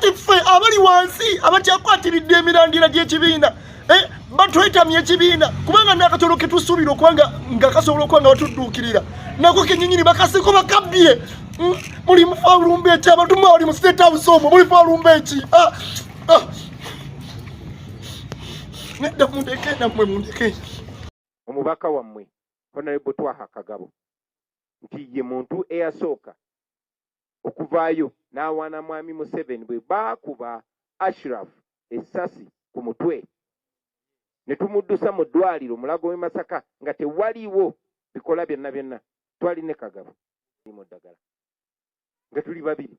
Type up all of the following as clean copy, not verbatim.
kakati ffe abali wansi abakyakwatiridde emirandira gy'ekibiina batwetamye ekibiina kubanga n'akatolo ke tusuubira okubanga nga kasobola okuba nga batudduukirira nako kennyini bakaseko bakabbye muli mufaalumbe eki abantu mwali mu state house omwo muli faalumbe eki nedda mundeke nammwe mundeke. Omubaka wammwe Honorable Twaha Kagabo nti ye muntu eyasooka okuvaayo n'awaana mwami Museveni bwe baakuba Ashraf essasi ku mutwe ne tumuddusa mu ddwaliro Mulago w'e Masaka nga tewaliiwo bikola byonna byonna twaline Kagabo mu ddagala nga tuli babiri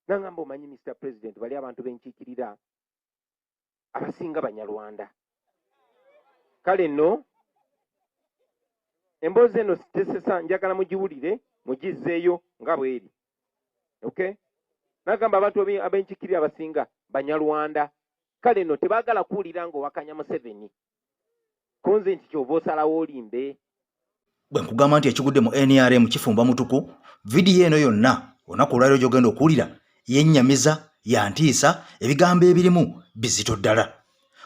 nangamba omanyi Mr. President bali abantu b'enkiikirira abasinga Banyarwanda kale nno emboozi eno tesesa njagala mugiwulire mugizzeeyo nga bweri. Okay? Nagamba abantu ab'enkiikirira abasinga Banyarwanda kale nno tebaagala kuwulira ng'owakanya Museveni konze nti kyova osalawo olimbe. Bwe nkugamba nti ekigudde mu NRM kifumba mutuku vidiyo eno yonna olunaku olwaliro gy'ogenda okuwulira yennyamiza yantiisa ebigambo ebirimu bizito ddala.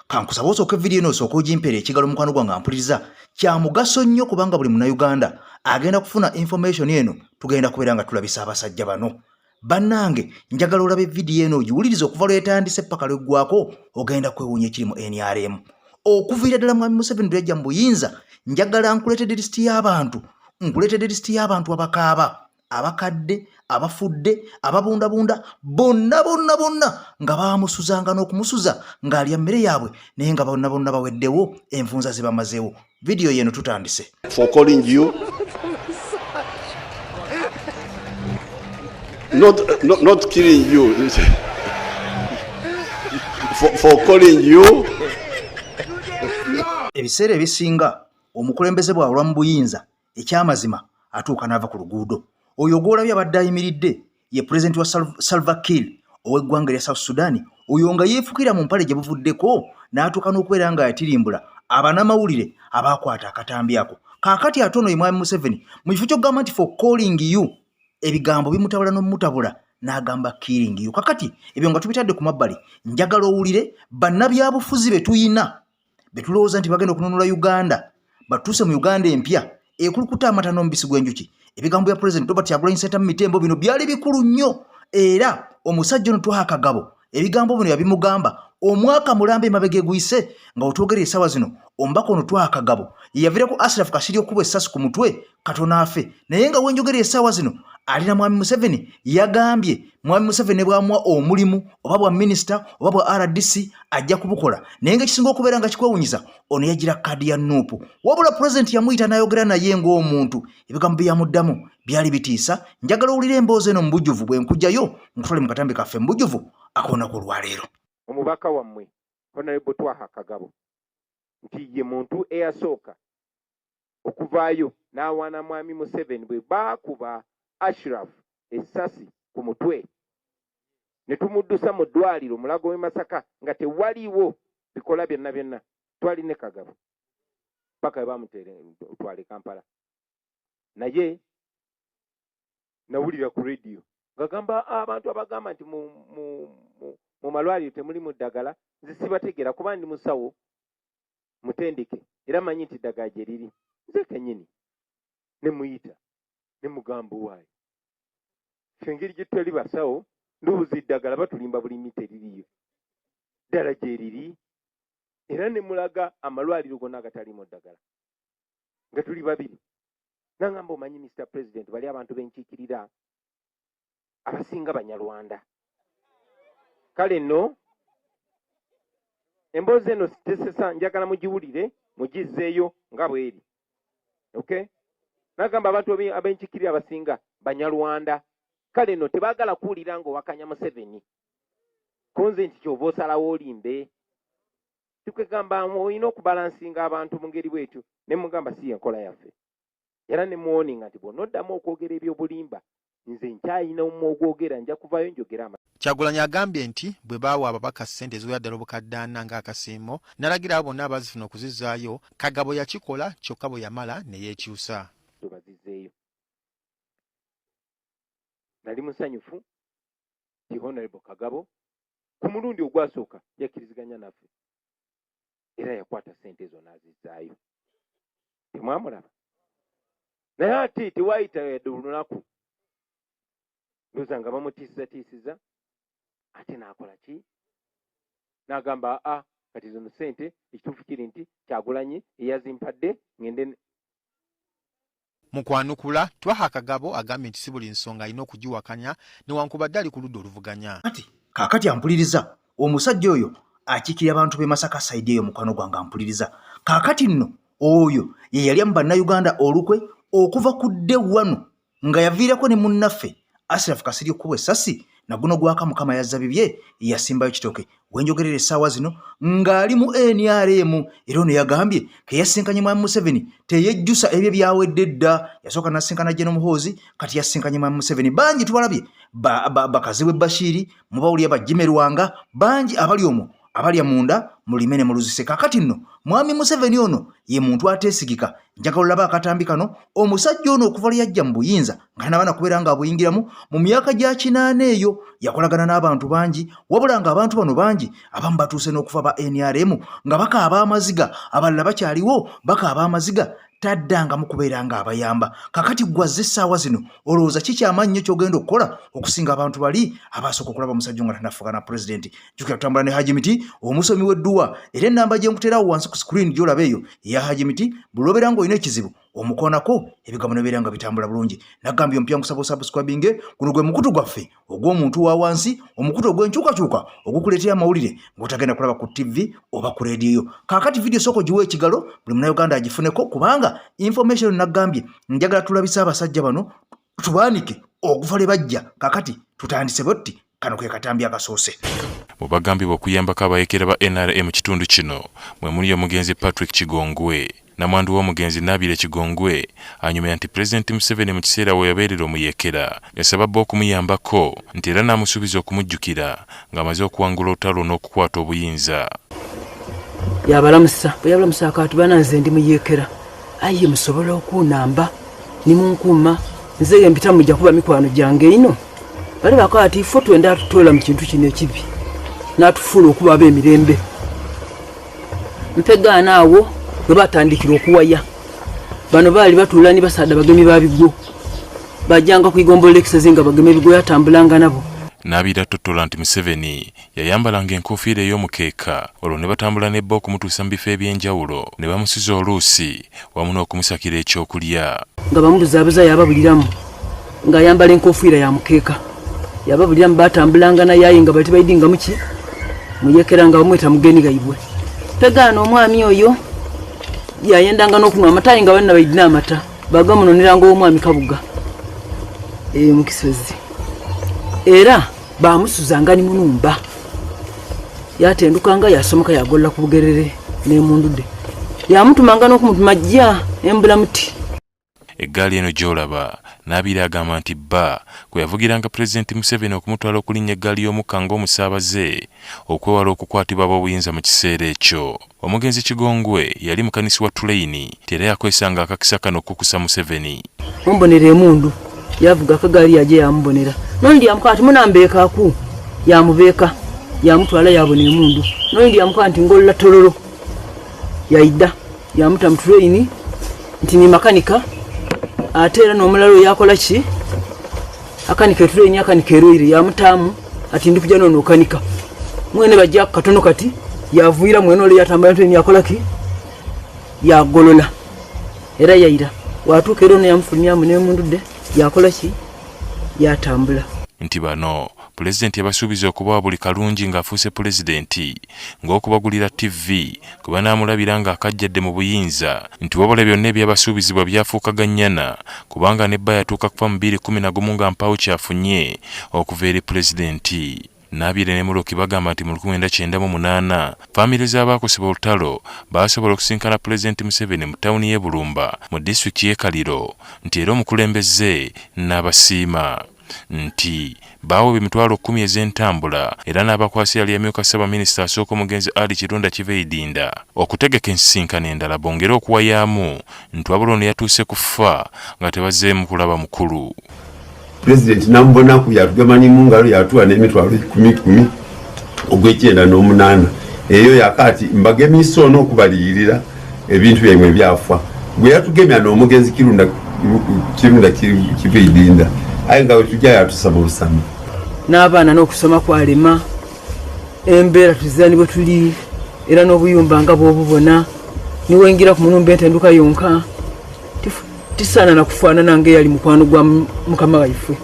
Kankusaba osooka vidiyo eno osooka ogimpeera ekigalo mukwano gwange ampuliriza kya mugaso nnyo kubanga buli munnayuganda agenda kufuna information eno tugenda kubeera nga tulabisa abasajja bano. Bannange njagala olabe vidiyo eno ogiwuliriza okuva lwetandise paka lweggwako ogenda kwewuunya ekiri mu NRM. Okuviira ddala mwami Museveni lwejja mu buyinza njagala nkuleetedde lisiti y'abantu abakaaba abakadde abafudde ababundabunda bonna nga baamusuzanga n'okumusuza ng'alya mmere yaabwe naye nga bonna baweddewo envunza zibamazeewo. Vidiyo yeno tutandise. For calling you not killing you for calling you. Ebiseera ebisinga omukulembeze bw'alwa mu buyinza ekyamazima atuuka n'ava ku luguudo. Oyo gw'olabye abadde ayimiridde ye pulezidenti wa Salva Kiir ow'eggwanga erya South Sudan, oyo nga yeefukira mu mpale gye buvuddeko n'atuuka n'okubeera nga yatirimbula abanamawulire abaakwata akatambi ako. Kaakati ate ono ye mwami Museveni mu kifo ky'okugamba nti for calling you ebigambo bimutabula n'omutabula n'agamba killing you. Kakati ebyo nga tubitadde ku mabbali njagala owulire bannabyabufuzi be tuyina be tulowooza nti bagenda okununula Uganda batuuse mu Uganda empya ekulukuta amata n'omubisi gw'enjuki. Ebigambo bya President Robert Kyagulanyi Ssentamu Mitembo bino byali bikulu nnyo era omusajja ono Twaha Kagabo ebigambo bino yabimugamba omwaka mulambe emabega eguyise nga otwogera essaawa zino omubaka ono Twaha Kagabo yaviirako Ashraf Kasirye okubwa essasi ku mutwe katono afe naye nga wenjogera essaawa zino alina mwami Museveni yagambye mwami Museveni bw'amuwa omulimu oba bwa minisita oba bwa RDC ajja kubukola naye nga kisinga okubeera nga kikwewunyiza ono yagira kadi ya Nuupu wabula President yamuyita n'ayogera naye ng'omuntu ebigambo bye yamuddamu byali bitiisa. Njagala owulire emboozi eno mu bujjuvu bwe nkujjayo nkutwale mu katambi kaffe mu bujjuvu ak'olunaku olwaleero. Omubaka wammwe Honorable Twaha Kagabo nti ye muntu eyasooka okuvaayo n'awaana mwami Museveni bwe baakuba Ashraf essasi ku mutwe ne tumuddusa mu ddwaliro Mulago w'e Masaka nga tewaliiwo bikola byonna byonna twaline Kagabo paka baamuteere twale Kampala naye nawulira ku radio ngagamba abantu abagamba nti mu malwaliro temuli mu ddagala nze sibategeera kuba ndi musawo mutendeke era manyi nti ddagala gye liri nze kennyini ne muyita ne mugamba waayo engeri gye tutali basawo ndowooza eddagala batulimba bulimi teririyo ddala gye riri era ne mulaga amalwaliro gonna agatali mu ddagala nga tuli babiri nangamba omanyi Mr. President bali abantu b'enkiikirira abasinga Banyarwanda kale nno emboozi eno tesesa njagala mugiwulire mugizzeeyo nga bweri. Okay? Nagamba abantu ab'enkiikirira abasinga Banyarwanda kale nno tebaagala kuwulira ng'owakanya Museveni konze nti kyova osalawo olimbe. Tukwegamba olina okubalansinga abantu mu ngeri bwetyo ne mugamba si enkola yaffe era ne muwoninga nti bw'onoddamu okwogera ebyobulimba nze nkyayina omwogwogera nja kuvayo njogera. Kyagulanyi agambye nti bwe baawa ababaka ssente eziwera ddala obukadde 4 ng'akasiimo n'alagira abo bonna abazifuna okuzizaayo. Kagabo yakikola kyokka bwe yamala ne yeekyusa. Tubazizzeeyo nali musanyufu ti Honorable Kagabo ku mulundi ogwasooka yakkiriziganya naffe era yakwata ssente ezo n'azizzaayo. Temwamulaba? Naye ate tewaayita yadde olunaku ndowooza nga bamutiisatiisiza ate n'akola ki? N'agamba kati zino ssente ekituufu kiri nti Kyagulanyi eyazimpadde ngende. Mu kwanukula twaha akagabo agambye nti si buli nsonga alina okugiwakanya newankubadde ali ku ludda oluvuganya. Kaakati ampuliriza omusajja oyo akiikirira abantu b'e Masaka sayidi eyo mukwano gwange ampuliriza. Kaakati nno oyo ye yali mu bannayuganda olukwe okuva ku dde wano nga yaviirako ne munnaffe Asirafu Kasirye okkuba essasi na guno gwaka Mukama yazza bibye yasimbayo kitooke. Wenjogerera essaawa zino ng'ali mu NRM era ono yagambye ke yasinkanye Mwami Museveni teyejjusa ebyo byawedde dda. Yasooka n'asinkana General Muhoozi kati yasinkanye Mwami Museveni. Bangi tubalabye bakazi we Bashiri mubawulya bajjimerwanga bangi abali omwo abalya munda mulimene muluzise. Kakati nno Mwami Museveni ono ye muntu ateesigika. Njagala olaba akatambi kano omusajja ono okuva yajja mu buyinza nga n'abaana kubeera nga abuyingiramu mu myaka gya 8 eyo yakolagana n'abantu bangi wabula nga abantu bano bangi abamu batuuse n'okufa ba NRM nga bakaaba amaziga abalala bakyaliwo bakaaba amaziga taddanga mu kubeera nga abayamba. Kakati gwazze essaawa zino olowooza kikyamannyo ky'ogenda okukola okusinga abantu bali abasooka okulaba omusajja nga tannafuuka na pulezidenti. Jjukira tutambula ne Haji Miti omusomi w'edduwa era ennamba gye nkuteerawo wansi ku screen gy'olaba eyo eya Haji Miti bulobera ng'olina ekizibu omukoonako ebigambo nebeera nga bitambula bulungi. Nagambye ompya nkusaba osubscribinge guno gwe mukutu gwaffe ogw'omuntu wa wansi omukutu ogw'enkyukakyuka ogukuleetera amawulire ng'otagenda kulaba ku TV oba ku leediyo. Kaakati vidiyo sooka ogiwa ekigalo buli munnayuganda agifuneko kubanga information nagambye njagala tulabisa abasajja bano tubaanike okuva le bajja. Kaakati tutandise botti kano ke katambi akasoose. Mu bagambibwa okuyambako abayekera ba NRM kitundu kino mwe muli omugenzi Patrick Kigongwe namwandu w'omugenzi Naabire Kigongwe anyumya nti Pulezidenti Museveni mu kiseera we yabeerera omuyekera yasaba bba okumuyambako nti era n'amusuubiza okumujjukira ng'amaze okuwangula olutalo n'okukwata obuyinza. Yabalamusa bwe yabalamusa akaatu bananze ndi muyekera aye musobola okunamba nimunkuuma nze ye mpita mujja kuba mikwano gyange ino bali bakaati fo twenda tutoola mu kintu kino ekibi n'atufuula okuba ab'emirembe mpegaana awo bwe batandikira okuwaya bano baali batuula ni basaada bagemi babigwo bajjanga kuyigombola ekisezi nga bagemi bigwo yatambulanga nabo. Naabira tottola nti Museveni yayambalanga enkofiira ey'omukeeka olwo ne batambula nebba okumutuusa mu bifo eby'enjawulo ne bamusiza oluusi wamu n'okumusakira ekyokulya nga bamubuzaabuza yababuliramu ng'ayambala enkofiira ya mukeeka yababuliramu batambulanga naye aye nga bali tebayidinga muki muyekera nga bamweta mugeni gayibwe. Pegaana omwami oyo yayendanga n'okunywa amata nga banna bayidina amata bagamunoniranga omwami Kabuga mu Kisozi era bamusuzanga ni munumba yatendukanga yasomoka yagolla ku bugerere n'emundudde yamutumanga n'okumutuma jja embula muti. Eggaali eno gy'olaba Naabire agamba nti bba kwe yavugiranga Pulezidenti Museveni okumutwala okulinnya eggaali y'omukka ng'omusaabaze okwewala okukwatibwa ab'obuyinza mu kiseera ekyo. Omugenzi Kigongwe yali mukanisi wa Tulane era yakwesanga akakisa kano okukusa Museveni. Mumbonera emundu yavuga akagaali yaje yamubonera nondi yamukati munambeekaaku yamubeeka yamutwala yabona emundu nondi yamukati ngolola tololo yaidda yamuta mu Tulane nti ni makanika ate era n'omulalo yakola ki akanika Tulane akanika eroire yamutaamu ati ndi kujja nono okanika mwene bajja katono kati yavuira mwene ole yatambula Tulane yakola ki yagolola era yaira watuuka era ono yamufulumyamu n'emundudde yakola ki yatambula. Nti bano Pulezidenti yabasuubiza okubawa buli kalungi ng'afuuse pulezidenti ng'okubagulira TV kwe banaamulabira ng'akajjadde mu buyinza nti wabula byonna ebyabasuubizibwa byafuukaganyana kubanga nebba yatuuka kuva mu 2011 nga mpaawo kyafunye okuva eri pulezidenti. Naabire ne Muloki bagamba nti mu 1998 famire z'abaakosebwa olutalo baasobola okusinkana Pulezidenti Museveni mu tawuni y'e Bulumba mu disitulikiti y'e Kaliro nti era omukulembeze n'abasiima nti baawo emitwalo 10 ez'entambula era n'abakwasi yali yamyuka Ssaabaminisita asooka omugenzi Ali Kirunda Kiveidinda okutegeka ensisinkano endala bongere okuwayaamu nti wabula ono yatuuse kufa nga tebazzeemu kulaba mukulu. President nambonaku yatugema ni mungalo yatuwa n'emitwalo 10 ogw'ekyenda n'omunaana eyo yakati mbagemisa ono okubaliyirira ebintu byaimwe byafa gwe yatugemya n'omugenzi kirunda kiviidinda aye nga wetujja yatusaba obusami n'abaana n'okusoma kwalema embeera tuzira nibwe tuli era n'obuyumba nga bw'obubona niwengira ku mulumba entenduka yonka tisaana nakufaanana ng'eyali mukwano gwa mukama waife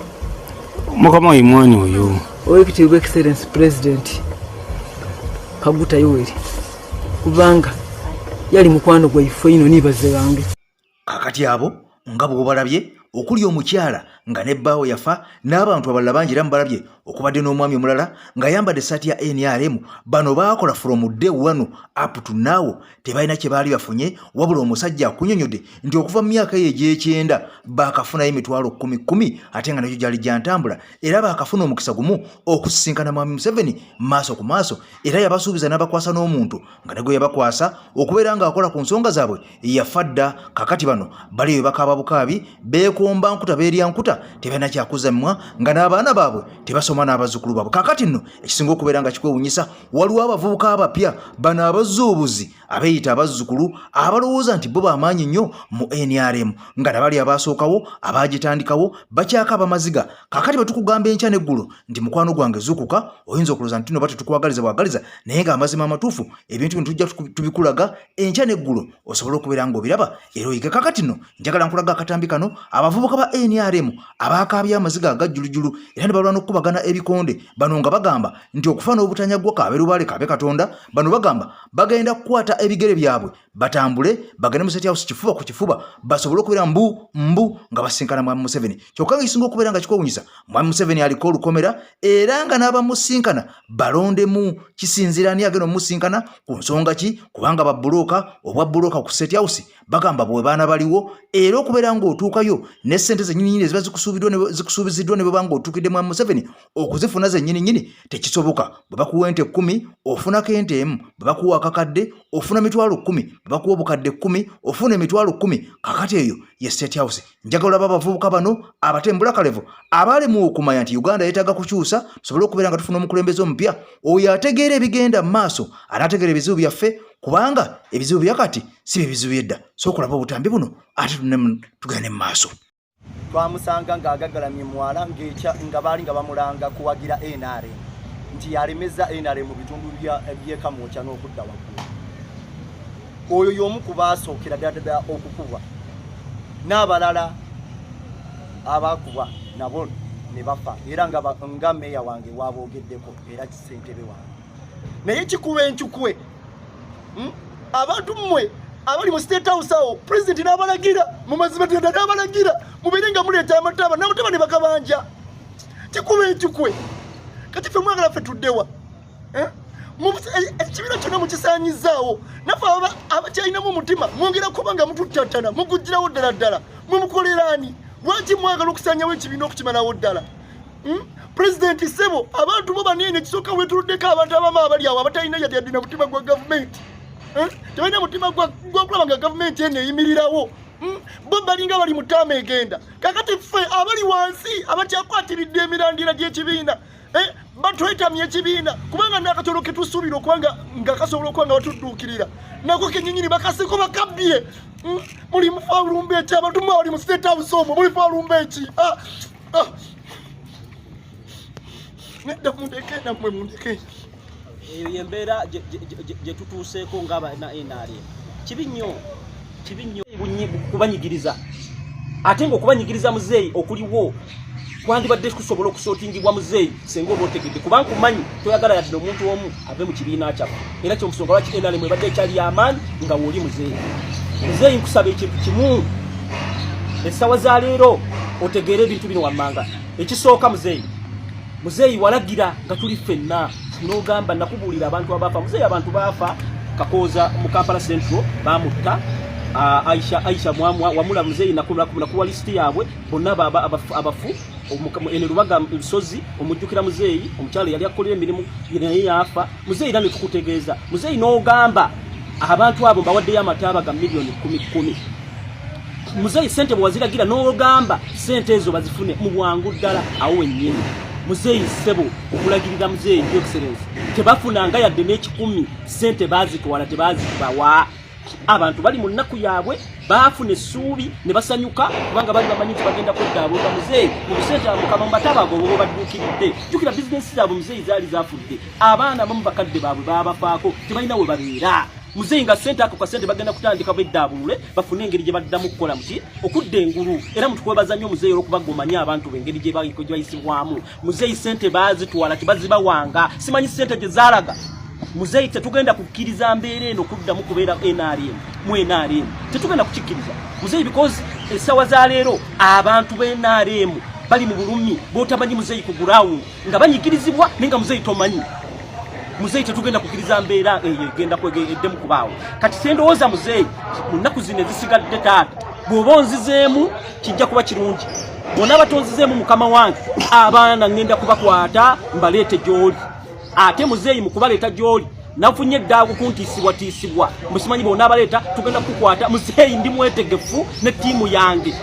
mukama wayi mwani oyo owekitiibwa excellence president Kaguta Yoweri kubanga yali mukwano gwaife ino nibaze bange kakati abo nga bw'obalabye okuli omukyala nga nebbaawo yafa n'abantu abalala bangi era mubalabye okubadde n'omwami omulala nga yambadde essaati ya NRM bano baakola from day one up to now tebalina kye baali bafunye wabula omusajja akunyonyodde nti okuva mu myaka ye egy'ekyenda baakafunayo emitwalo 10 ate nga nakyo gyali gyantambula era baakafuna omukisa gumu okusisinkana mwami Museveni maaso ku maaso era yabasuubiza n'abakwasa n'omuntu nga negwe yabakwasa okubeera ng'akola ku nsonga zaabwe yafa dda kakati bano baliyo bakaaba bukaabi beekomba nkuta beerya nkuta tebalina kyakuzamwa nga n'abaana baabwe tebasoma n'abazzukulu baabwe kakati nno ekisinga okubeera nga kikwewunyisa waliwo abavubuka abapya bano abazzuubuzi abeeyita abazzukulu abalowooza nti bo bamaanyi nnyo mu NRM nga nabali abaasookawo abaagitandikawo bakyaka abamaziga kakati batukugamba enkya n'eggulu nti mukwano gwange zukuka oyinza okulooza nti no batutukwagaliza bwagaliza naye nga amazima amatuufu ebintu bino tujja tubikulaga enkya n'eggulu osobole okubeera ng'obiraba era oyiga kakati nno njagala nkulaga akatambi kano abavubuka ba NRM abaakaabya amaziga agajjulujulu era ne balwana n'okukubagana ebikonde bano nga bagamba nti okufa n'obutanyagwa kaaberubaale kaabe katonda bano bagamba bagenda kukwata ebigere byabwe batambule bagende mu State House kifuba ku kifuba basobole okubeera mbu nga basinkana mwami Museveni kyokka ngakisinga okubeera nga kikwewunyisa mwami Museveni aliko olukomera era nga n'abamusinkana balondemu kisinziira ani agenda omusinkana ku nsonga ki kubanga babulooka obwa bulooka ku State House bagamba bwe baana baliwo era okubeera ng'otuukayo ne ssente zennyini ziba zikusuubiziddwa ne bwe banga otuukidde mwami Museveni okuzifuna zennyini tekisoboka bwe bakuwa ente 10 ofunako ente emu bwe bakuwa akakadde ofuna mitwalo 10 bwe bakuwa obukadde 10 ofuna emitwalo 10 kakati eyo ye State House njagala baba bavubuka bano abatembula kalevo abalemu okumanya nti Uganda yeetaaga kukyusa tusobole okubeera nga tufuna omukulembeze omupya oyo ategeera ebigenda mu maaso anategeera ebizibu byaffe kubanga ebizibu byakati si bye bizibu byedda so okulaba obutambi buno ate tugende mu maaso twamusanga ng'agagalamye mwala nga baali nga bamulanga kuwagira NRM nti yalemeza NRM mu bitundu by'ekamwokya n'okudda waggulu oyo y'omu ku baasookera ddala okukubwa n'abalala abakuba nabo ne bafa era nga meeya wange waboogeddeko era kisentebe wange naye kikuba enkyukwe abantu mmwe abali mu State House awo president n'abalagira mu mazima ddala n'abalagira mubeere nga muleeta amataba n'amataba ne bakabanja kikuba enkyukwe kati ffe mwagala ffe tuddewa ekibiina kyonna mukisaanyizaawo naffe abakyalinamu omutima mwongera kuba nga mututtatana mugugirawo ddala mumukoleraani lwaki mwagala okusaanyawo ekibiina okukimalawo ddala pulezidenti ssebo abantu bo banene ekisooka weetuluddeko abantu abamu abali awo abatalina yadina mutima gwa gavumenti tebalina mutima gwakulaba nga gavumenti eno eyimirirawo bo balinga bali mu taama egenda kakati ffe abali wansi abakyakwatiridde emirandira gy'ekibiina batwetamye ekibiina kubanga n'akatolo ke tusuubira okubanga nga kasobola okuba nga batudduukirira nako kennyini bakaseko bakabbye muli mufaalumba eki abantu mwe bali mu State House omwo muli faalumba eki nedda mundeke nammwe mundeke eyo yembeera gye tutuuseeko ng'aba na NRM kibi nnyo kubanyigiriza ate ng'okubanyigiriza muzeeyi okuliwo kwandibadde kusobola okusootingibwa muzeeyi senga oba otegedde kubanga kumanyi toyagala yadde omuntu omu ave mu kibiina kyaffe era kyomusonga lwaki NRM ebadde ekyali y'amaanyi nga wooli muzeeyi nkusaba ekintu kimu essaawa za leero otegeere ebintu bino wammanga ekisooka muzeeyi walagira nga tuli ffenna n'ogamba nakubuulira abantu abaafa muzeeyi abantu baafa Kakooza mu Kampala Central baamutta Aisha mwamwa wamula muzeeyi nakuwa listi yaabwe bonna abafu ene Lubaga Lusozi omujjukira muzeeyi omukyalo yali akolera emirimu naye yafa muzeeyi era ne tukutegeeza muzeeyi n'ogamba abantu abo mbawaddeyo amataaba ga miliyoni 10 muzeeyi ssente bwewaziragira n'ogamba ssente ezo bazifune mu bwangu ddala awo wennyini muzeeyi ssebo okulagirira muzeeyi Your Excellency tebafunanga yadde n'ekikumi ssente baazitwala tebaazikubawa abantu bali mu nnaku yaabwe baafuna essuubi ne basanyuka kubanga bali bamanyi nti bagenda kweddaabulwa muzeeyi mu busente mukama mubatabago bo badduukiridde jjukira bizinesi zaabwe muzeeyi zaali zaafudde abaana bamu bakadde baabwe baabafaako tebalina we babeera muzeeyi nga ssente ako kasente bagenda kutandika beddaabulule bafune engeri gye baddamu kukola muki okudda engulu era mutukwebaza nnyo muzeeyi olwokuba gomanya abantu bengeri gye bayisibwamu muzeeyi ssente baazitwala tebazibawanga simanyi ssente gye zaalaga muzeeyi tetugenda kukkiriza mbeera eno kuddamu kubeera NRM mu NRM tetugenda kukikkiriza muzeeyi because essawa za leero abantu b'NRM bali mu bulumi b'otamanyi muzeeyi ku ground nga banyigirizibwa nenga muzeeyi tomanyi muzeeyi tetugenda kukkiriza mbeera eyo egenda kwegeddemu kubaawo kati sendowooza muzeeyi mu nnaku zino ezisigadde taata bw'oba onzizeemu kijja kuba kirungi bonna batonzizeemu mukama wange abaana ngenda kubakwata mbaleete gy'oli ate muzeeyi mu kubaleeta gy'oli nafunye eddaago kuntiisibwatiisibwa musimanyi bonna abaleeta tugenda kukwata muzeeyi ndi mwetegefu ne ttiimu yange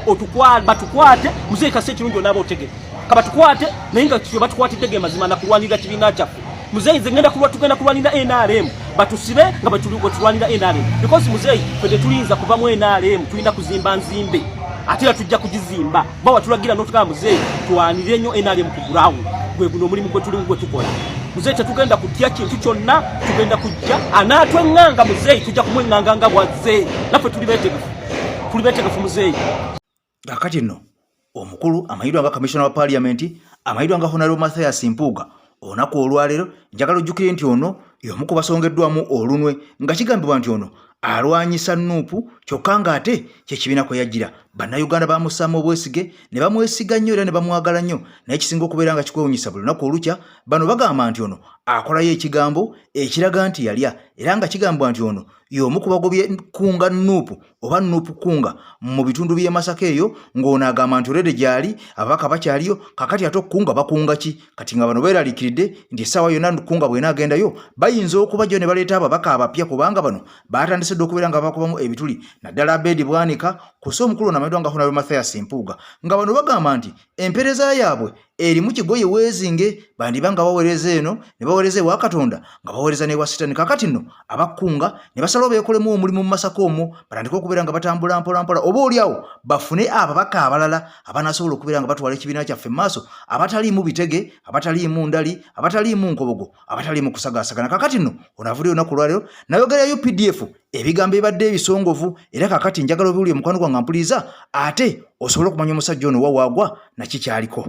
batukwate muzeeyi kase ekirungi onaaba otegefu kabatukwate naye nga kyo batukwatidde ge mazima nakulwanirira kibiina kyaffe muzeeyi nze tugenda kulwanira NRM batusibe nga batulwanira NRM because muzeeyi ffe tetulinza kuva mu NRM tulina kuzimba nzimbe ate era tujja kugizimba bawa tulagira n'otugamba muzeeyi twanire nnyo NRM ku ground gwe guno omulimu gwe tulimu gwe tukola muzeeyi tetugenda kutya kintu kyonna tugenda kujja anaatweŋŋanga muzeeyi tujja kumweŋŋanga nga bwazze naffe tuli beetegefu muzeeyi kakati nno omukulu amanyirwa nga kamishona wa parliament amanyirwa nga Honorable Mathias Mpuuga olunaku olwaleero njagala ojjukire nti ono y'omu ku basongeddwamu olunwe nga kigambibwa nti ono alwanyisa Nuupu kyokka ng'ate kyekibiina kwe yajjira bannayuganda bamussaamu obwesige ne bamwesiga nnyo era ne bamwagala nnyo naye kisinga okubeera nga kikwewuunyisa buli lunaku olukya bano bagamba nti ono akolayo ekigambo ekiraga nti yalya era nga kigambibwa nti ono y'omu ku bagobye kunga Nuupu oba Nuupu kunga mu bitundu by'e Masaka eyo ng'ono agamba nti olede gyali ababaka bakyaliyo kakati ate okukunga bakunga ki kati nga bano beeraliikiridde nti essaawa yonna kunga bw'enaagendayo bayinza okubajjo ne baleeta ababaka abapya kubanga bano baatandise dde okubeera nga bakubamu ebituli naddala Abedi Bwanika kusa omukulu n'amanyirwa nga Honorable Mathias Mpuuga nga bano bagamba nti empeereza yaabwe erimu kigoye weezinge bandiba nga baweereza eno ne baweereza ewa Katonda nga baweereza n'ewa Sitaani kakati nno abakkunga ne basalawo beekolemu omulimu mu Masaka omwo batandike okubeera nga batambula mpolampola oba oliawo bafune ababaka abalala abanaasobola okubeera nga batwala ekibiina kyaffe mu maaso abataliimu bitege abataliimu ndali abataliimu nkobogo abataliimu kusagaasagana kakati nno onaavudde olunaku lwaleero nayogerayo UPDF ebigambo ebadde ebisongovu era kakati njagala obiwulire mukwano gwange mpuliriza ate osobole okumanya omusajja ono wawaagwa nakikyaliko.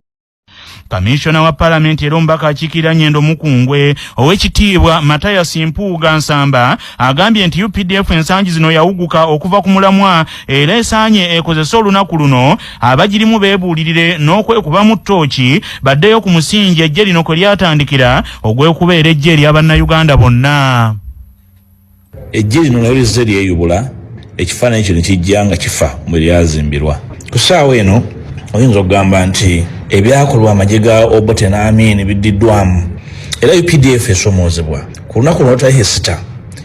Kamishona wa Parliament era omubaka akiikirira Nnyendo Mukungwe ow'ekitiibwa Mathias Mpuuga Nsamba agambye nti UPDF ensangi zino yawuguka okuva ku mulamwa era esaanye ekozese olunaku luno abagirimu beebuulirire n'okwekuba mu ttooki baddeyo ku musingi ejje lino kwe lyatandikira ogw'okubeera ejje ery'Abannayuganda bonna. Ejje lino nalyo lizze lyeyubula ekifaananyi kino kijja nga kifa bwe lyazimbirwa. Ku ssaawa eno oyinza okugamba nti ebyakolwa Maziga Obote n'Amin biddiddwamu era UPDF esomoozebwa ku lunaku lw'olwatali Hesita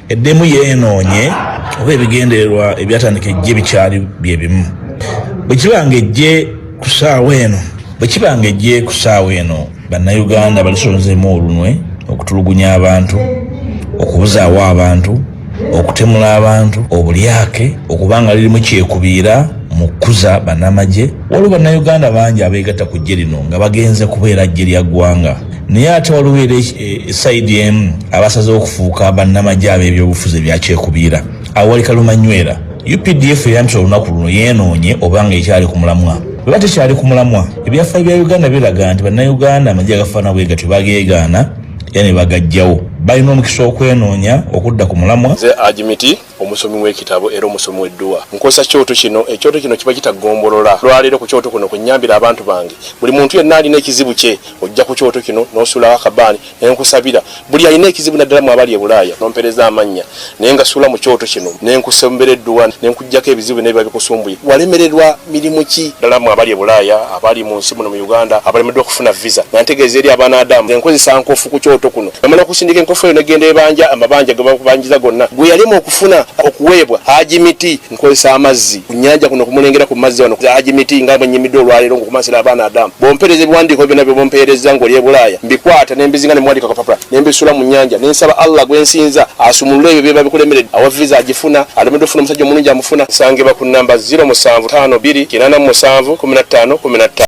eddemu yeenoonye oba ebigendererwa ebyatandika ejje bikyali bye bimu. Bwe kibanga ejje ku ssaawa eno bannayuganda balisonzeemu olunwe okutulugunya abantu okubuzaawo abantu okutemula abantu obulyake okubanga lirimu kyekubiira mu kukuza bannamagye waliwo bannayuganda bangi abeegatta ku ggye lino nga bagenze kubeera ggye lya ggwanga naye ate waliwo era esayidi emu abasazeewo okufuuka bannamagye ab'ebyobufuzi ebyakyekubiira awo wali kalumanywera. UPDF eyambisa olunaku luno yeenoonye obanga ekyali ku mulamwa bwe ba tekyali ku mulamwa ebyafaayo bya Uganda biraga nti bannayuganda amagye agafaana bwegatyo bageegaana era ne bagajjawo balina omukisa okwenoonya okudda ku mulamwa. Nze Ajimiti omusomi w'ekitabo era omusomi w'edduwa nkozesa ekyoto kino kiba kitagombolola lwaleero ku kyoto kuno kunyambira abantu bange buli muntu yenna alina ekizibu kye ojja ku kyoto kino n'osuulawo akabaani naye nkusabira buli alina ekizibu naddala mu abali e Bulaaya n'ompereza amannya naye nga suula mu kyoto kino ne nkusembera edduwa ne nkuggyako ebizibu n'ebiba bikusumbuye walemererwa mirimu ki ddala mu abali e Bulaaya abali mu nsi muno mu Uganda abalemeddwa okufuna visa nga ntegeeza eri abaana Adamu nze nkozesa nkofu ku kyoto kuno namala okusindika enkofu emufu negenda ebanja amabanja gabakubanjiza gonna gwe yalimu okufuna okuweebwa haji miti nkozesa amazzi ku nnyanja kuno kumulengera ku mazzi wano haji miti nga bwenyimidde olwaleero ngokumasira abaana adamu bompereza ebiwandiiko byonna bye bompereza ng'oli e Bulaaya mbikwata nembizinga ne mwandika kapapula nembisula mu nnyanja nensaba Allah gwensinza asumulule ebyo byeba bikulemeredde awa visa agifuna alemedde ofuna omusajja omulungi amufuna nsangibwa ku namba 07528771515